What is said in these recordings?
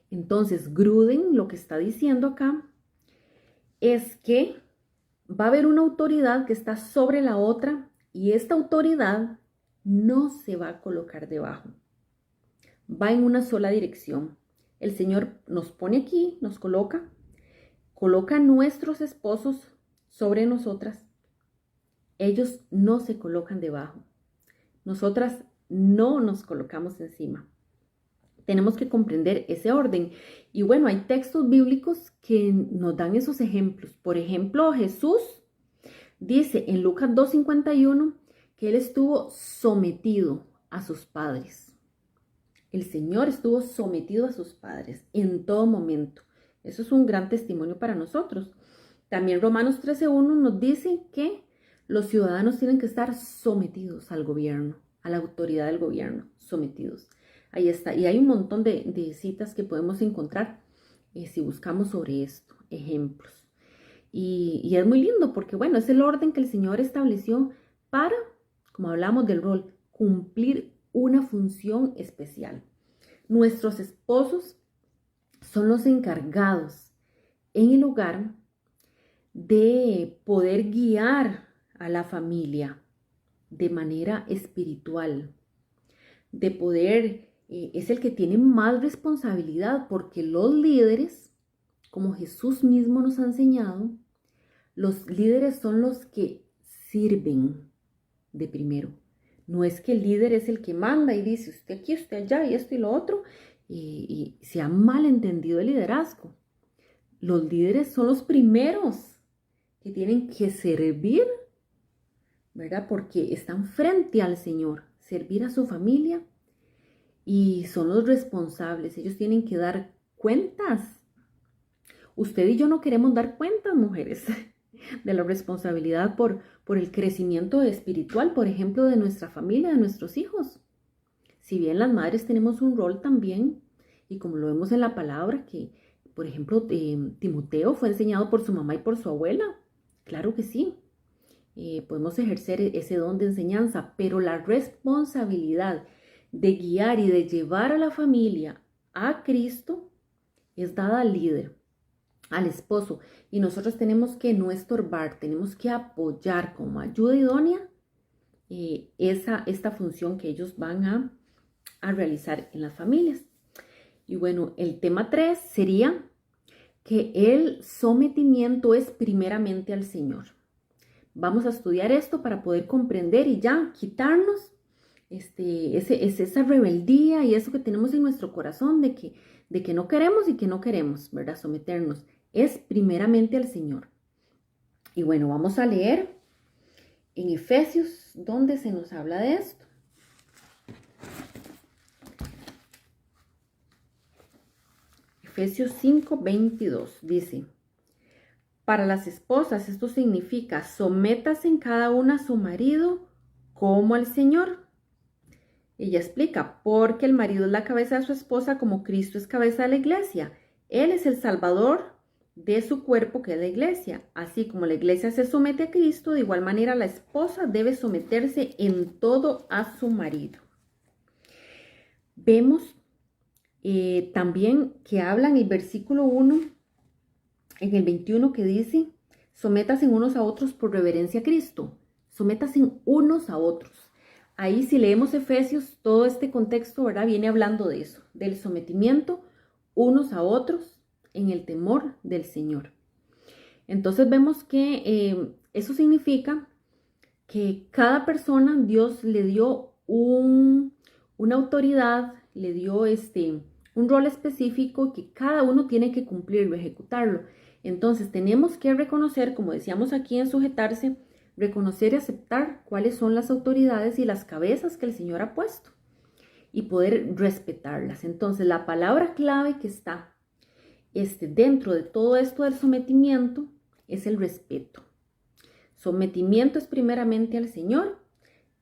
Entonces, Gruden lo que está diciendo acá es que va a haber una autoridad que está sobre la otra y esta autoridad no se va a colocar debajo. Va en una sola dirección. El Señor nos pone aquí, nos coloca a nuestros esposos sobre nosotras. Ellos no se colocan debajo. Nosotras no nos colocamos encima. Tenemos que comprender ese orden. Y bueno, hay textos bíblicos que nos dan esos ejemplos. Por ejemplo, Jesús dice en Lucas 2:51 que él estuvo sometido a sus padres. El Señor estuvo sometido a sus padres en todo momento. Eso es un gran testimonio para nosotros. También Romanos 13:1 nos dice que los ciudadanos tienen que estar sometidos al gobierno, a la autoridad del gobierno, sometidos. Ahí está. Y hay un montón de citas que podemos encontrar si buscamos sobre esto, ejemplos. Y es muy lindo porque, bueno, es el orden que el Señor estableció para, como hablamos del rol, cumplir una función especial. Nuestros esposos son los encargados en el hogar de poder guiar a la familia de manera espiritual, de poder, es el que tiene más responsabilidad porque los líderes, como Jesús mismo nos ha enseñado, los líderes son los que sirven de primero. No es que el líder es el que manda y dice usted aquí, usted allá y esto y lo otro, y se ha malentendido el liderazgo. Los líderes son los primeros que tienen que servir, ¿verdad? Porque están frente al Señor, servir a su familia y son los responsables. Ellos tienen que dar cuentas. Usted y yo no queremos dar cuentas, mujeres, de la responsabilidad por el crecimiento espiritual, por ejemplo, de nuestra familia, de nuestros hijos. Si bien las madres tenemos un rol también, y como lo vemos en la palabra, que, por ejemplo, Timoteo fue enseñado por su mamá y por su abuela, claro que sí, podemos ejercer ese don de enseñanza, pero la responsabilidad de guiar y de llevar a la familia a Cristo es dada al líder, al esposo, y nosotros tenemos que no estorbar, tenemos que apoyar como ayuda idónea esta función que ellos van a realizar en las familias. Y bueno, el tema 3 sería que el sometimiento es primeramente al Señor. Vamos a estudiar esto para poder comprender y ya quitarnos esa rebeldía y eso que tenemos en nuestro corazón de que no queremos y que no queremos, ¿verdad? Someternos. Es primeramente al Señor. Y bueno, vamos a leer en Efesios donde se nos habla de esto. Efesios 5:22 dice: para las esposas esto significa sométase en cada una a su marido como al Señor. Ella explica, porque el marido es la cabeza de su esposa como Cristo es cabeza de la iglesia. Él es el salvador de su cuerpo que es la iglesia. Así como la iglesia se somete a Cristo, de igual manera la esposa debe someterse en todo a su marido. Vemos también que habla en el versículo 1, en el 21 que dice, sométanse unos a otros por reverencia a Cristo. Sométanse unos a otros. Ahí si leemos Efesios, todo este contexto, ¿verdad? Viene hablando de eso, del sometimiento unos a otros en el temor del Señor. Entonces vemos que eso significa que cada persona Dios le dio una autoridad, le dio un rol específico que cada uno tiene que cumplirlo, ejecutarlo. Entonces tenemos que reconocer, como decíamos aquí en sujetarse, reconocer y aceptar cuáles son las autoridades y las cabezas que el Señor ha puesto y poder respetarlas. Entonces la palabra clave que está dentro de todo esto del sometimiento es el respeto. Sometimiento es primeramente al Señor,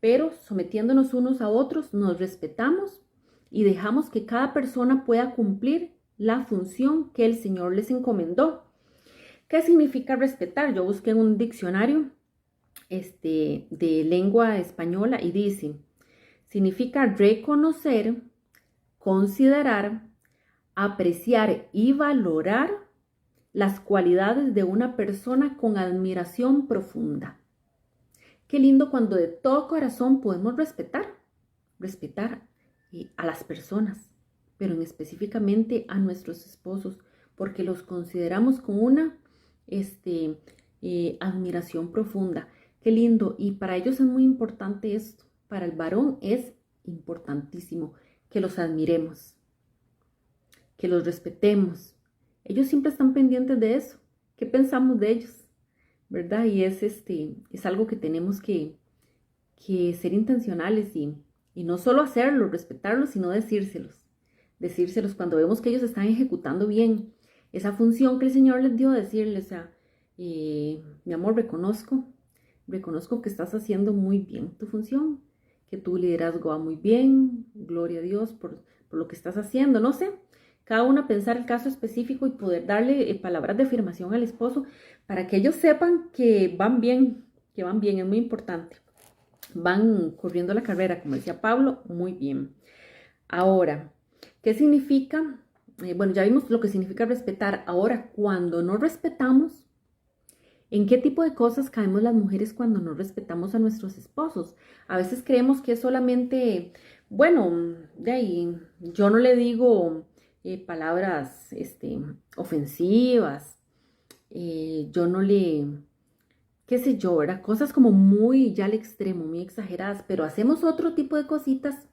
pero sometiéndonos unos a otros nos respetamos y dejamos que cada persona pueda cumplir la función que el Señor les encomendó. ¿Qué significa respetar? Yo busqué en un diccionario de lengua española y dice, significa reconocer, considerar, apreciar y valorar las cualidades de una persona con admiración profunda. Qué lindo cuando de todo corazón podemos respetar a las personas, pero en específicamente a nuestros esposos, porque los consideramos con una admiración profunda. Qué lindo, y para ellos es muy importante esto. Para el varón es importantísimo que los admiremos, que los respetemos. Ellos siempre están pendientes de eso. ¿Qué pensamos de ellos? ¿Verdad? Y es algo que tenemos que ser intencionales y no solo hacerlo, respetarlos, sino decírselos cuando vemos que ellos están ejecutando bien esa función que el Señor les dio, decirles, mi amor, reconozco que estás haciendo muy bien tu función, que tu liderazgo va muy bien, gloria a Dios por lo que estás haciendo, no sé, cada uno pensar el caso específico y poder darle palabras de afirmación al esposo para que ellos sepan que van bien, es muy importante. Van corriendo la carrera, como decía Pablo, muy bien. Ahora, ¿qué significa? Bueno, ya vimos lo que significa respetar. Ahora, cuando no respetamos, ¿en qué tipo de cosas caemos las mujeres cuando no respetamos a nuestros esposos? A veces creemos que es solamente, bueno, de ahí, yo no le digo palabras ofensivas, yo no le, qué sé yo, ¿verdad? Cosas como muy ya al extremo, muy exageradas, pero hacemos otro tipo de cositas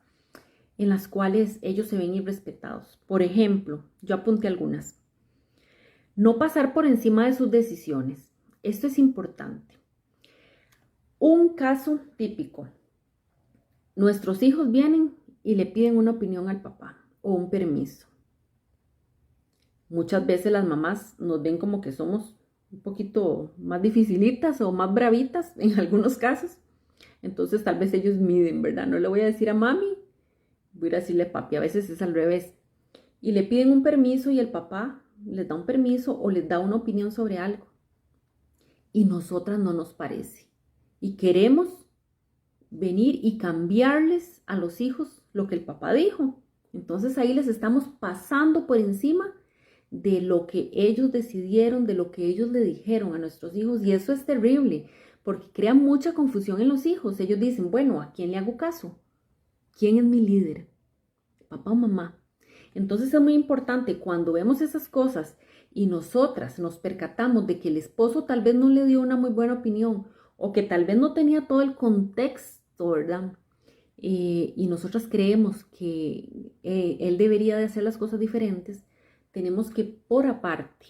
en las cuales ellos se ven irrespetados. Por ejemplo, yo apunté algunas. No pasar por encima de sus decisiones. Esto es importante. Un caso típico. Nuestros hijos vienen y le piden una opinión al papá o un permiso. Muchas veces las mamás nos ven como que somos un poquito más dificilitas o más bravitas en algunos casos. Entonces tal vez ellos miden, ¿verdad? No le voy a decir a mami, voy a decirle a papi. A veces es al revés. Y le piden un permiso y el papá les da un permiso o les da una opinión sobre algo. Y nosotras no nos parece. Y queremos venir y cambiarles a los hijos lo que el papá dijo. Entonces ahí les estamos pasando por encima de lo que ellos decidieron, de lo que ellos le dijeron a nuestros hijos. Y eso es terrible, porque crea mucha confusión en los hijos. Ellos dicen, bueno, ¿a quién le hago caso? ¿Quién es mi líder? ¿Papá o mamá? Entonces es muy importante cuando vemos esas cosas y nosotras nos percatamos de que el esposo tal vez no le dio una muy buena opinión o que tal vez no tenía todo el contexto, ¿verdad? Y nosotras creemos que él debería de hacer las cosas diferentes, tenemos que por aparte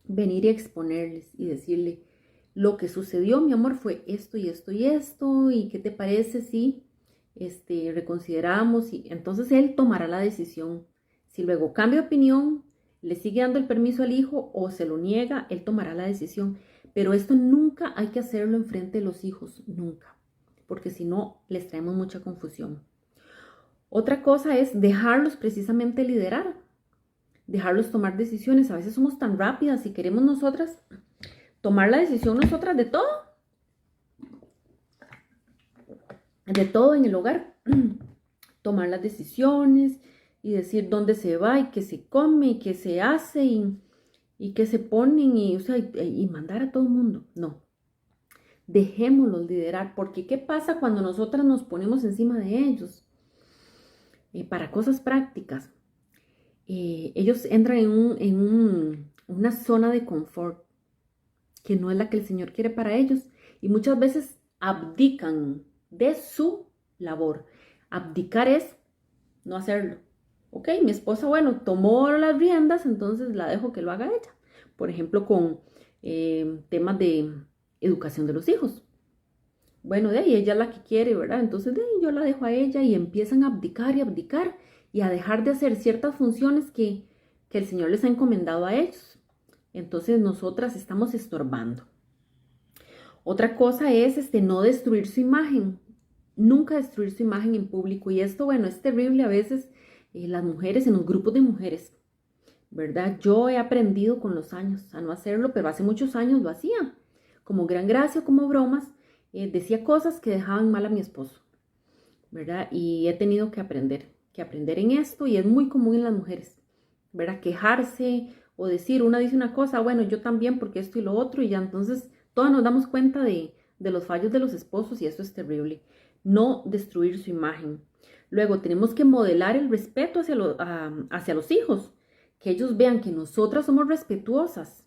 venir y exponerles y decirle, lo que sucedió, mi amor, fue esto y esto y esto, y qué te parece si reconsideramos, y entonces él tomará la decisión. Si luego cambia de opinión, le sigue dando el permiso al hijo o se lo niega, él tomará la decisión. Pero esto nunca hay que hacerlo enfrente de los hijos, nunca, porque si no les traemos mucha confusión. Otra cosa es dejarlos precisamente liderar, dejarlos tomar decisiones. A veces somos tan rápidas y queremos nosotras tomar la decisión nosotras de todo en el hogar, tomar las decisiones y decir dónde se va y qué se come y qué se hace y qué se ponen y mandar a todo el mundo. No, dejémoslos liderar, porque ¿qué pasa cuando nosotras nos ponemos encima de ellos? Para cosas prácticas, ellos entran en una zona de confort que no es la que el Señor quiere para ellos y muchas veces abdican de su labor. Abdicar es no hacerlo. Ok, mi esposa, bueno, tomó las riendas, entonces la dejo que lo haga ella. Por ejemplo, con temas de educación de los hijos. Bueno, de ahí ella es la que quiere, ¿verdad? Entonces de ahí yo la dejo a ella y empiezan a abdicar y a dejar de hacer ciertas funciones que el Señor les ha encomendado a ellos. Entonces nosotras estamos estorbando. Otra cosa es no destruir su imagen. Nunca destruir su imagen en público. Y esto, bueno, es terrible a veces las mujeres en los grupos de mujeres, ¿verdad? Yo he aprendido con los años a no hacerlo, pero hace muchos años lo hacía. Como gran gracia, como bromas, decía cosas que dejaban mal a mi esposo, ¿verdad? Y he tenido que aprender en esto y es muy común en las mujeres, ¿verdad? Quejarse o decir, una dice una cosa, bueno, yo también porque esto y lo otro, y ya entonces todas nos damos cuenta de los fallos de los esposos y eso es terrible. No destruir su imagen. Luego tenemos que modelar el respeto hacia los hijos, que ellos vean que nosotras somos respetuosas,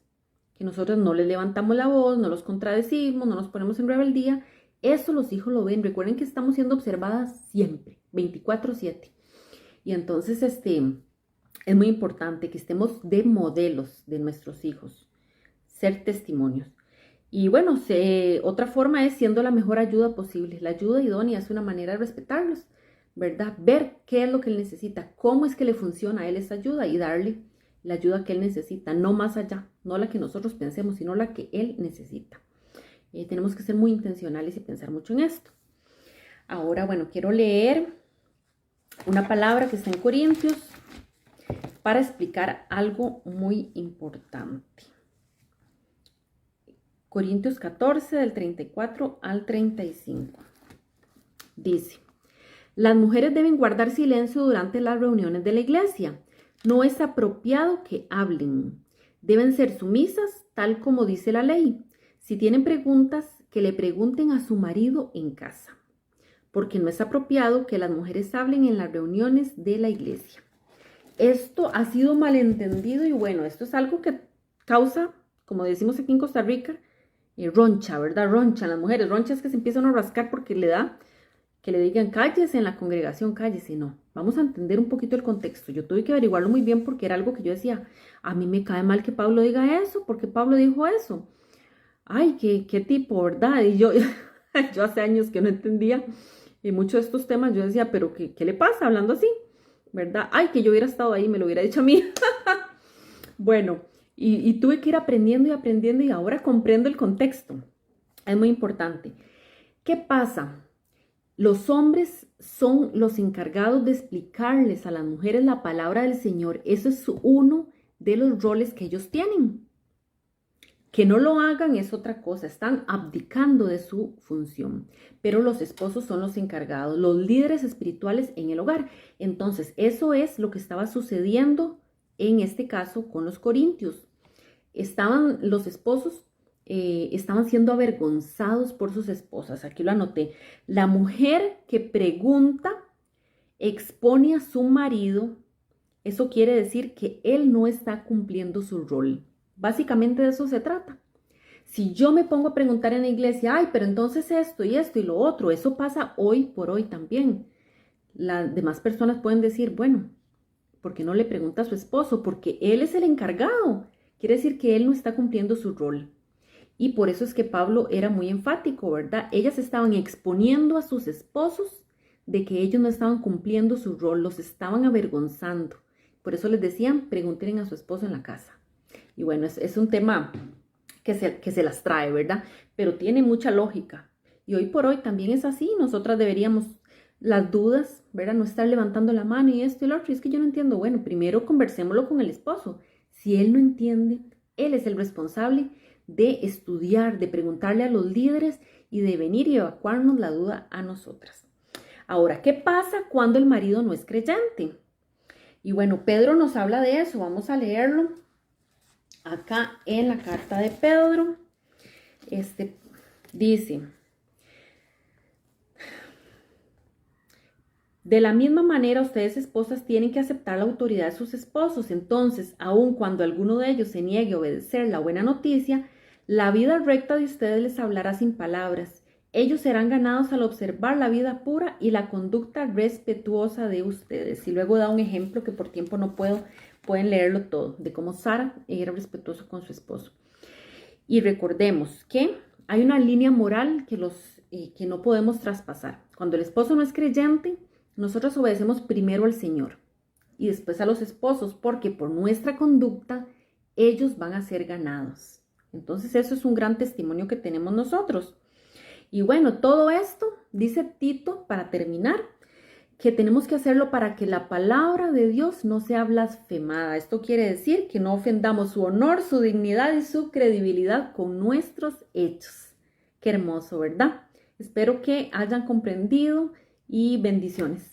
que nosotros no les levantamos la voz, no los contradecimos, no nos ponemos en rebeldía. Eso los hijos lo ven. Recuerden que estamos siendo observadas siempre, 24/7. Y entonces es muy importante que estemos de modelos de nuestros hijos, ser testimonios. Y bueno, otra forma es siendo la mejor ayuda posible. La ayuda idónea es una manera de respetarlos, ¿verdad? Ver qué es lo que él necesita, cómo es que le funciona a él esa ayuda y darle la ayuda que él necesita, no más allá, no la que nosotros pensemos, sino la que él necesita. Tenemos que ser muy intencionales y pensar mucho en esto. Ahora, bueno, quiero leer una palabra que está en Corintios para explicar algo muy importante. Corintios 14, del 34 al 35. Dice, las mujeres deben guardar silencio durante las reuniones de la iglesia. No es apropiado que hablen. Deben ser sumisas, tal como dice la ley. Si tienen preguntas, que le pregunten a su marido en casa, porque no es apropiado que las mujeres hablen en las reuniones de la iglesia. Esto ha sido malentendido y bueno, esto es algo que causa, como decimos aquí en Costa Rica, roncha, ¿verdad? Ronchan las mujeres. Roncha es que se empiezan a rascar porque le da que le digan cállese en la congregación, cállese. No, vamos a entender un poquito el contexto. Yo tuve que averiguarlo muy bien porque era algo que yo decía, a mí me cae mal que Pablo diga eso, porque Pablo dijo eso. Ay, qué tipo, ¿verdad? Y yo hace años que no entendía y muchos de estos temas yo decía, pero ¿qué le pasa hablando así? ¿Verdad? Ay, que yo hubiera estado ahí, me lo hubiera dicho a mí. Bueno, y tuve que ir aprendiendo y aprendiendo y ahora comprendo el contexto. Es muy importante. ¿Qué pasa? Los hombres son los encargados de explicarles a las mujeres la palabra del Señor. Eso es uno de los roles que ellos tienen. Que no lo hagan es otra cosa, están abdicando de su función, pero los esposos son los encargados, los líderes espirituales en el hogar. Entonces, eso es lo que estaba sucediendo en este caso con los corintios. Los esposos estaban siendo avergonzados por sus esposas. Aquí lo anoté. La mujer que pregunta expone a su marido. Eso quiere decir que él no está cumpliendo su rol. Básicamente de eso se trata. Si yo me pongo a preguntar en la iglesia, ay, pero entonces esto y lo otro, eso pasa hoy por hoy también. Las demás personas pueden decir, bueno, ¿por qué no le pregunta a su esposo? Porque él es el encargado. Quiere decir que él no está cumpliendo su rol. Y por eso es que Pablo era muy enfático, ¿verdad? Ellas estaban exponiendo a sus esposos de que ellos no estaban cumpliendo su rol, los estaban avergonzando. Por eso les decían, pregunten a su esposo en la casa. Y bueno, es un tema que se las trae, ¿verdad? Pero tiene mucha lógica. Y hoy por hoy también es así. Nosotras deberíamos, las dudas, ¿verdad? No estar levantando la mano y esto y lo otro. Y es que yo no entiendo. Bueno, primero conversémoslo con el esposo. Si él no entiende, él es el responsable de estudiar, de preguntarle a los líderes y de venir y evacuarnos la duda a nosotras. Ahora, ¿qué pasa cuando el marido no es creyente? Y bueno, Pedro nos habla de eso. Vamos a leerlo acá en la carta de Pedro. Dice, de la misma manera ustedes esposas tienen que aceptar la autoridad de sus esposos. Entonces, aun cuando alguno de ellos se niegue a obedecer la buena noticia, la vida recta de ustedes les hablará sin palabras. Ellos serán ganados al observar la vida pura y la conducta respetuosa de ustedes. Y luego da un ejemplo que por tiempo no puedo, pueden leerlo todo, de cómo Sara era respetuosa con su esposo. Y recordemos que hay una línea moral que no podemos traspasar. Cuando el esposo no es creyente, nosotros obedecemos primero al Señor y después a los esposos, porque por nuestra conducta ellos van a ser ganados. Entonces eso es un gran testimonio que tenemos nosotros. Y bueno, todo esto, dice Tito, para terminar, que tenemos que hacerlo para que la palabra de Dios no sea blasfemada. Esto quiere decir que no ofendamos su honor, su dignidad y su credibilidad con nuestros hechos. Qué hermoso, ¿verdad? Espero que hayan comprendido y bendiciones.